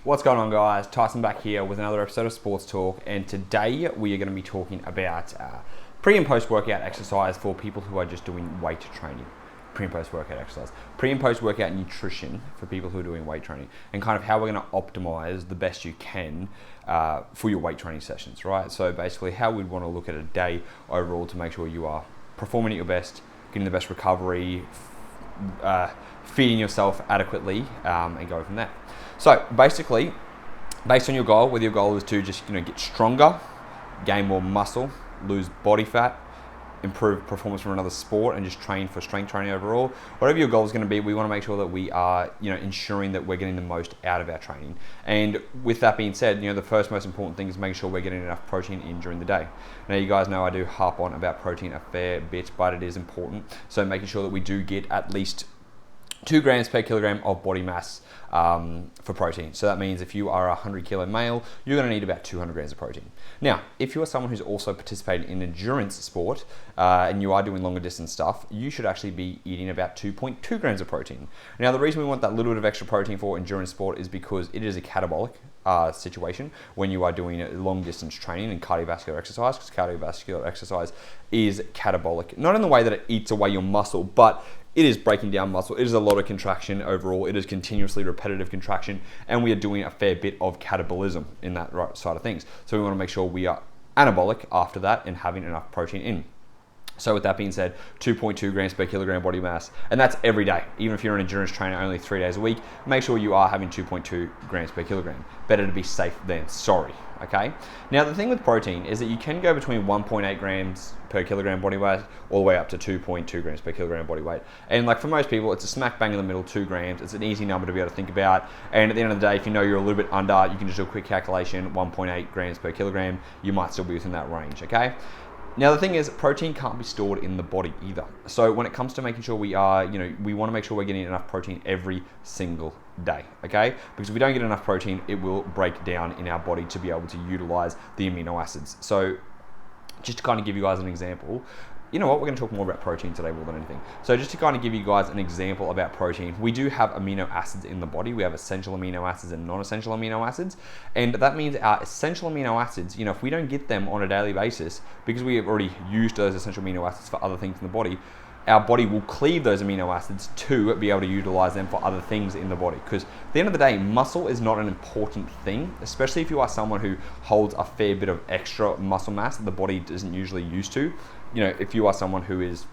What's going on, guys? Tyson back here with another episode of Sports Talk, and today we are going to be talking about pre and post workout exercise for people who are just doing weight training. Pre and post workout exercise, pre and post workout nutrition for people who are doing weight training, and kind of how we're going to optimize the best you can for your weight training sessions, right? So basically, how we'd want to look at a day overall to make sure you are performing at your best, getting the best recovery, feeding yourself adequately, and go from there. So basically, based on your goal, whether your goal is to just get stronger, gain more muscle, lose body fat, improve performance from another sport, and just train for strength training overall, whatever your goal is going to be, we want to make sure that we are ensuring that we're getting the most out of our training. And with that being said, the first most important thing is making sure we're getting enough protein in during the day. Now, you guys know I do harp on about protein a fair bit, but it is important. So making sure that we do get at least 2 grams per kilogram of body mass for protein. So that means if you are a 100 kilo male, you're going to need about 200 grams of protein. Now, if you are someone who's also participating in endurance sport and you are doing longer distance stuff, you should actually be eating about 2.2 grams of protein. Now, the reason we want that little bit of extra protein for endurance sport is because it is a catabolic situation when you are doing long distance training and cardiovascular exercise, because cardiovascular exercise is catabolic, not in the way that it eats away your muscle, but it is breaking down muscle. It is a lot of contraction overall. It is continuously repetitive contraction, and we are doing a fair bit of catabolism in that right side of things. So we want to make sure we are anabolic after that and having enough protein in. So with that being said, 2.2 grams per kilogram body mass, and that's every day. Even if you're an endurance trainer only 3 days a week, make sure you are having 2.2 grams per kilogram. Better to be safe than sorry, okay? Now, the thing with protein is that you can go between 1.8 grams per kilogram body weight all the way up to 2.2 grams per kilogram body weight. And like for most people, it's a smack bang in the middle, 2 grams. It's an easy number to be able to think about. And at the end of the day, if you know you're a little bit under, you can just do a quick calculation, 1.8 grams per kilogram. You might still be within that range, okay? Now, the thing is, protein can't be stored in the body either. So when it comes to making sure we are, we want to make sure we're getting enough protein every single day, okay? Because if we don't get enough protein, it will break down in our body to be able to utilize the amino acids. So just to kind of give you guys an example, you know what, we're going to talk more about protein today more than anything. So just to kind of give you guys an example about protein, we do have amino acids in the body. We have essential amino acids and non-essential amino acids. And that means our essential amino acids, if we don't get them on a daily basis, because we have already used those essential amino acids for other things in the body, our body will cleave those amino acids to be able to utilize them for other things in the body. Because at the end of the day, muscle is not an important thing, especially if you are someone who holds a fair bit of extra muscle mass that the body isn't usually used to. If you are someone who is,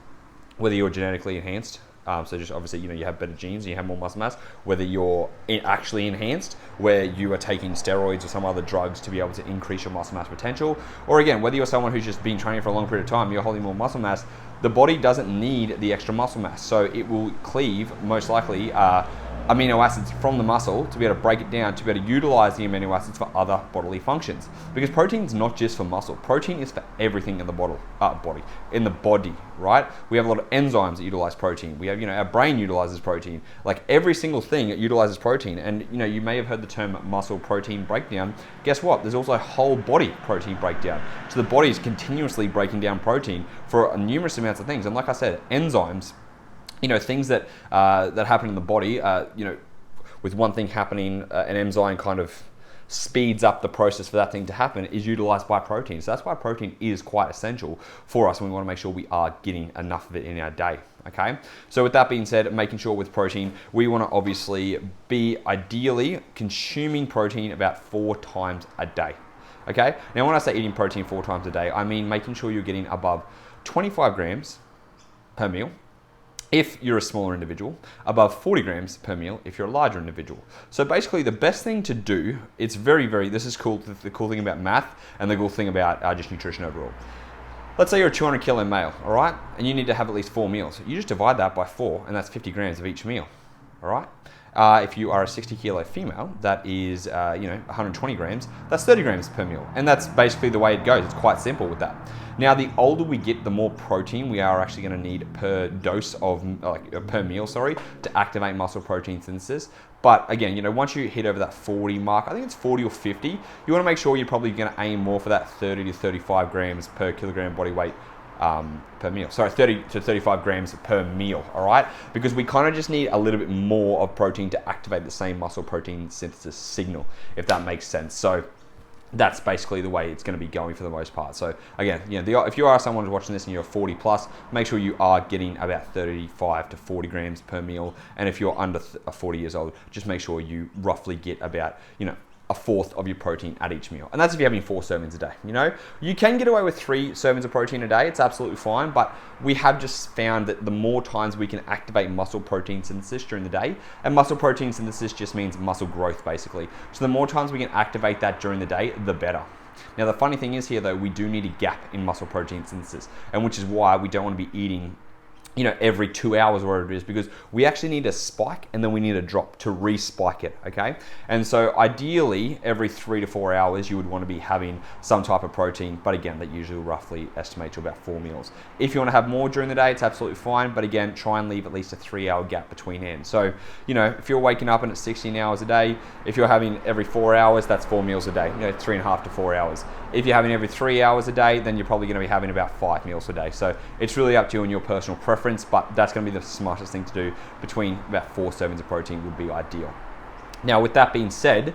whether you're genetically enhanced, so just obviously, you have better genes and you have more muscle mass, whether you're actually enhanced, where you are taking steroids or some other drugs to be able to increase your muscle mass potential, or again, whether you're someone who's just been training for a long period of time, you're holding more muscle mass, the body doesn't need the extra muscle mass. So it will cleave, most likely, amino acids from the muscle to be able to break it down, to be able to utilize the amino acids for other bodily functions. Because protein is not just for muscle. Protein is for everything in the body, right? We have a lot of enzymes that utilize protein. We have, our brain utilizes protein. Like every single thing it utilizes protein. And, you may have heard the term muscle protein breakdown. Guess what? There's also a whole body protein breakdown. So the body is continuously breaking down protein for numerous amounts of things. And like I said, enzymes, things that happen in the body, with one thing happening, an enzyme kind of speeds up the process for that thing to happen, is utilized by protein. So that's why protein is quite essential for us, and we want to make sure we are getting enough of it in our day, okay? So with that being said, making sure with protein, we want to obviously be ideally consuming protein about 4 times a day, okay? Now, when I say eating protein 4 times a day, I mean making sure you're getting above 25 grams per meal, if you're a smaller individual, above 40 grams per meal if you're a larger individual. So basically the best thing to do, it's this is cool, the cool thing about math and the cool thing about just nutrition overall. Let's say you're a 200 kilo male, all right? And you need to have at least 4 meals. You just divide that by 4 and that's 50 grams of each meal, all right? If you are a 60 kilo female, that is 120 grams, that's 30 grams per meal. And that's basically the way it goes. It's quite simple with that. Now, the older we get, the more protein we are actually going to need per dose of, per meal, to activate muscle protein synthesis. But again, once you hit over that 40 mark, I think it's 40 or 50, you want to make sure you're probably going to aim more for that 30 to 35 grams per kilogram body weight per meal. Sorry, 30 to 35 grams per meal, all right? Because we kind of just need a little bit more of protein to activate the same muscle protein synthesis signal, if that makes sense. So that's basically the way it's going to be going for the most part. So again, if you are someone who's watching this and you're 40 plus, make sure you are getting about 35 to 40 grams per meal. And if you're under 40 years old, just make sure you roughly get about, a fourth of your protein at each meal. And that's if you're having 4 servings a day. You can get away with 3 servings of protein a day. It's absolutely fine. But we have just found that the more times we can activate muscle protein synthesis during the day, and muscle protein synthesis just means muscle growth basically. So the more times we can activate that during the day, the better. Now the funny thing is here though, we do need a gap in muscle protein synthesis, and which is why we don't want to be eating every 2 hours or whatever it is, because we actually need a spike and then we need a drop to re-spike it, okay? And so ideally, every 3 to 4 hours, you would want to be having some type of protein, but again, that usually roughly estimates to about 4 meals. If you want to have more during the day, it's absolutely fine, but again, try and leave at least a 3-hour gap between hands. So, if you're waking up and it's 16 hours a day, if you're having every 4 hours, that's 4 meals a day, 3.5 to 4 hours. If you're having every 3 hours a day, then you're probably going to be having about 5 meals a day. So it's really up to you and your personal preference, but that's going to be the smartest thing to do. Between about 4 servings of protein would be ideal. Now, with that being said,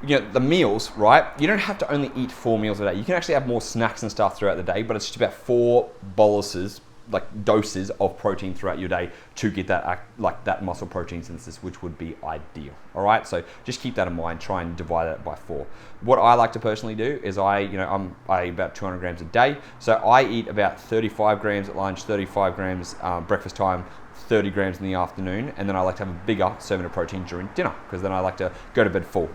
the meals, right? You don't have to only eat 4 meals a day. You can actually have more snacks and stuff throughout the day, but it's just about 4 boluses, like doses of protein throughout your day to get that muscle protein synthesis, which would be ideal. All right, so just keep that in mind. Try and divide that by 4. What I like to personally do is I eat about 200 grams a day. So I eat about 35 grams at lunch, 35 grams breakfast time, 30 grams in the afternoon, and then I like to have a bigger serving of protein during dinner, because then I like to go to bed full.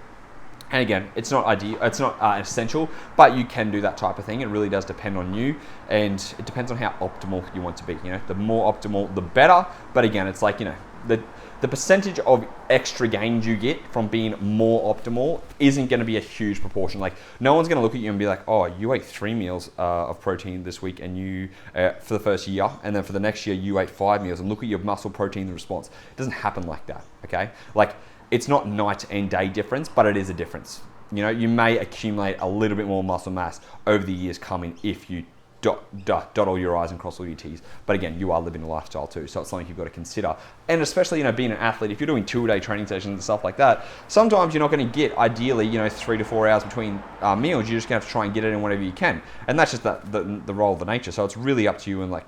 And again, it's not ideal, it's not essential, but you can do that type of thing. It really does depend on you, and it depends on how optimal you want to be. The more optimal, the better. But again, it's like, the percentage of extra gains you get from being more optimal isn't going to be a huge proportion. Like, no one's going to look at you and be like, oh, you ate 3 meals of protein this week, and you for the first year, and then for the next year you ate 5 meals, and look at your muscle protein response. It doesn't happen like that. Okay, like, it's not night and day difference, but it is a difference. You may accumulate a little bit more muscle mass over the years coming if you dot all your I's and cross all your T's. But again, you are living a lifestyle too, so it's something you've got to consider. And especially, being an athlete, if you're doing 2-a-day training sessions and stuff like that, sometimes you're not going to get, ideally, 3 to 4 hours between meals. You're just going to have to try and get it in whenever you can. And that's just the role of the nature. So it's really up to you, and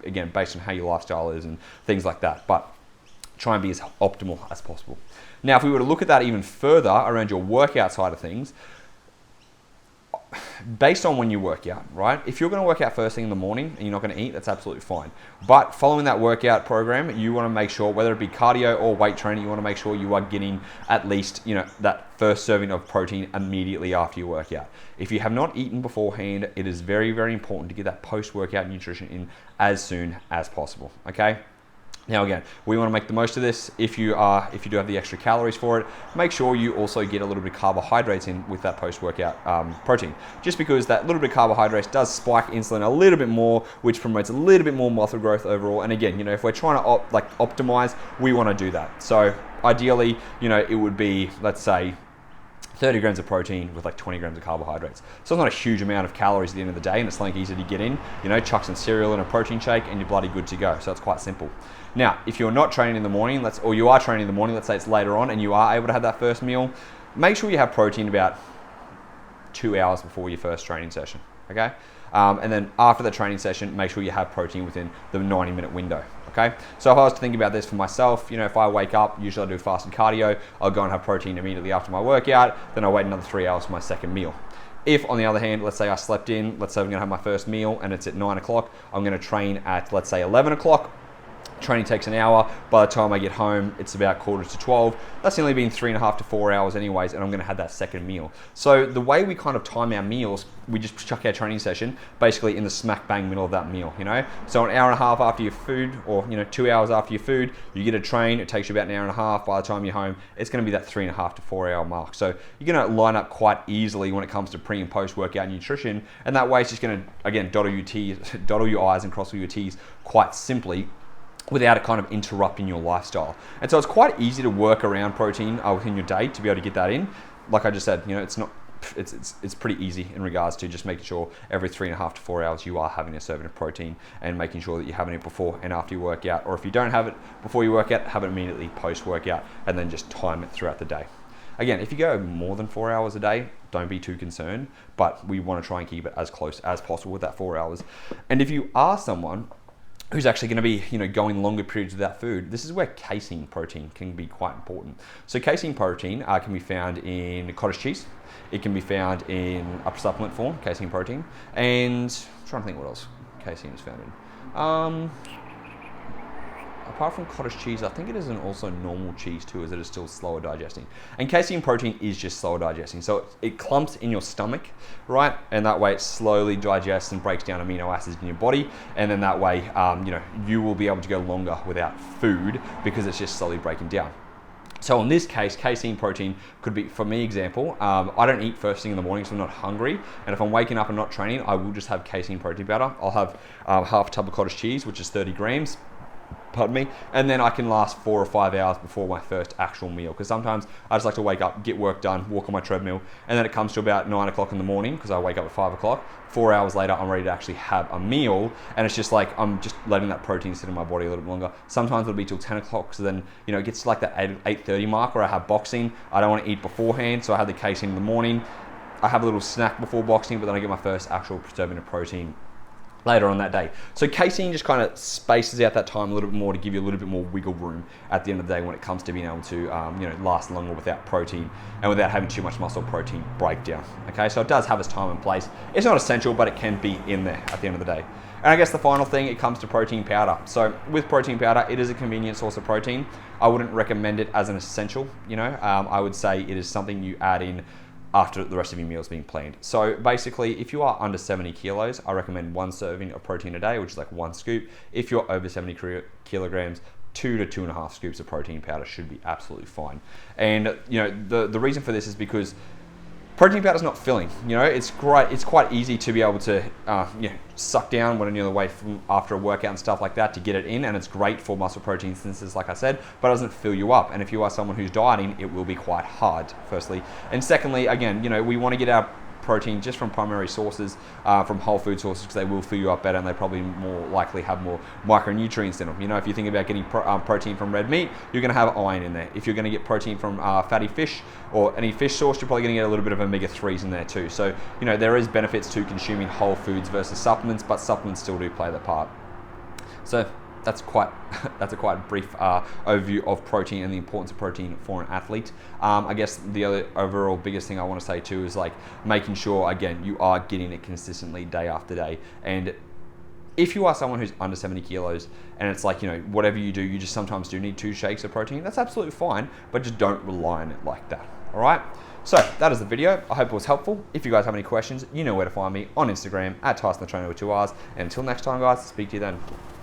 again, based on how your lifestyle is and things like that. But try and be as optimal as possible. Now, if we were to look at that even further around your workout side of things, based on when you work out, right? If you're going to work out first thing in the morning and you're not going to eat, that's absolutely fine. But following that workout program, you want to make sure, whether it be cardio or weight training, you want to make sure you are getting at least, that first serving of protein immediately after your workout. If you have not eaten beforehand, it is very, very important to get that post-workout nutrition in as soon as possible, okay? Now again, we want to make the most of this. If you do have the extra calories for it, make sure you also get a little bit of carbohydrates in with that post-workout protein. Just because that little bit of carbohydrates does spike insulin a little bit more, which promotes a little bit more muscle growth overall. And again, if we're trying to optimize, we want to do that. So ideally, it would be, let's say, 30 grams of protein with 20 grams of carbohydrates. So it's not a huge amount of calories at the end of the day, and it's something easy to get in. Chuck some cereal and a protein shake and you're bloody good to go. So it's quite simple. Now, if you're not training in the morning, or you are training in the morning, let's say it's later on and you are able to have that first meal, make sure you have protein about 2 hours before your first training session, okay? And then after the training session, make sure you have protein within the 90-minute window, okay? So if I was to think about this for myself, if I wake up, usually I do fasted cardio, I'll go and have protein immediately after my workout, then I'll wait another 3 hours for my second meal. If, on the other hand, let's say I slept in, let's say I'm going to have my first meal and it's at 9 o'clock, I'm going to train at, let's say, 11 o'clock. Training takes an hour. By the time I get home, it's about 11:45. That's only been 3.5 to 4 hours anyways, and I'm going to have that second meal. So the way we kind of time our meals, we just chuck our training session basically in the smack bang middle of that meal, So an hour and a half after your food, or 2 hours after your food, you get a train. It takes you about an hour and a half. By the time you're home, it's going to be that 3.5 to 4 hour mark. So you're going to line up quite easily when it comes to pre and post workout nutrition, and that way it's just going to, again, dot all your I's and cross all your T's quite simply, without it kind of interrupting your lifestyle. And so it's quite easy to work around protein within your day to be able to get that in. Like I just said, it's not it's pretty easy in regards to just making sure every 3.5 to 4 hours you are having a serving of protein, and making sure that you're having it before and after you work out, or if you don't have it before you work out, have it immediately post workout, and then just time it throughout the day. Again, if you go more than 4 hours a day, don't be too concerned, but we want to try and keep it as close as possible with that 4 hours. And if you are someone who's actually going to be, going longer periods without food, this is where casein protein can be quite important. So casein protein can be found in cottage cheese. It can be found in a supplement form, casein protein, and I'm trying to think what else casein is found in. Apart from cottage cheese, I think it is also normal cheese too, as it is still slower digesting. And casein protein is just slower digesting. So it clumps in your stomach, right? And that way it slowly digests and breaks down amino acids in your body. And then that way, you will be able to go longer without food because it's just slowly breaking down. So in this case, casein protein could be, for me example, I don't eat first thing in the morning, so I'm not hungry. And if I'm waking up and not training, I will just have casein protein powder. I'll have half a tub of cottage cheese, which is 30 grams. Pardon me, and then I can last 4 or 5 hours before my first actual meal, because sometimes I just like to wake up, get work done, walk on my treadmill, and then it comes to about 9 o'clock in the morning, because I wake up at 5 o'clock. 4 hours later, I'm ready to actually have a meal, and it's just like I'm just letting that protein sit in my body a little bit longer. Sometimes it'll be till 10 o'clock, so then it gets to like that 8:30 mark where I have boxing. I don't want to eat beforehand, so I have the casein in the morning. I have a little snack before boxing, but then I get my first actual serving of protein later on that day. So casein just kind of spaces out that time a little bit more to give you a little bit more wiggle room at the end of the day when it comes to being able to last longer without protein and without having too much muscle protein breakdown. Okay, so it does have its time and place. It's not essential, but it can be in there at the end of the day. And I guess the final thing, it comes to protein powder. So with protein powder, it is a convenient source of protein. I wouldn't recommend it as an essential. I would say it is something you add in after the rest of your meals being planned. So basically, if you are under 70 kilos, I recommend 1 serving of protein a day, which is like 1 scoop. If you're over 70 kilograms, 2 to 2.5 scoops of protein powder should be absolutely fine. And the reason for this is because protein powder is not filling. It's great. It's quite easy to be able to suck down when you're on the way from after a workout and stuff like that to get it in, and it's great for muscle protein synthesis, like I said, but it doesn't fill you up. And if you are someone who's dieting, it will be quite hard, firstly. And secondly, again, we want to get our protein just from primary sources, from whole food sources, because they will fill you up better and they probably more likely have more micronutrients in them. If you think about getting protein from red meat, you're going to have iron in there. If you're going to get protein from fatty fish or any fish source, you're probably going to get a little bit of omega-3s in there too. So, there is benefits to consuming whole foods versus supplements, but supplements still do play their part. So that's a quite brief overview of protein and the importance of protein for an athlete. I guess the other overall biggest thing I want to say too is like making sure, again, you are getting it consistently day after day. And if you are someone who's under 70 kilos and it's like, whatever you do, you just sometimes do need 2 shakes of protein, that's absolutely fine, but just don't rely on it like that. All right. So that is the video. I hope it was helpful. If you guys have any questions, you know where to find me on Instagram @TysonTheTrainer with 2 R's. And until next time, guys, speak to you then.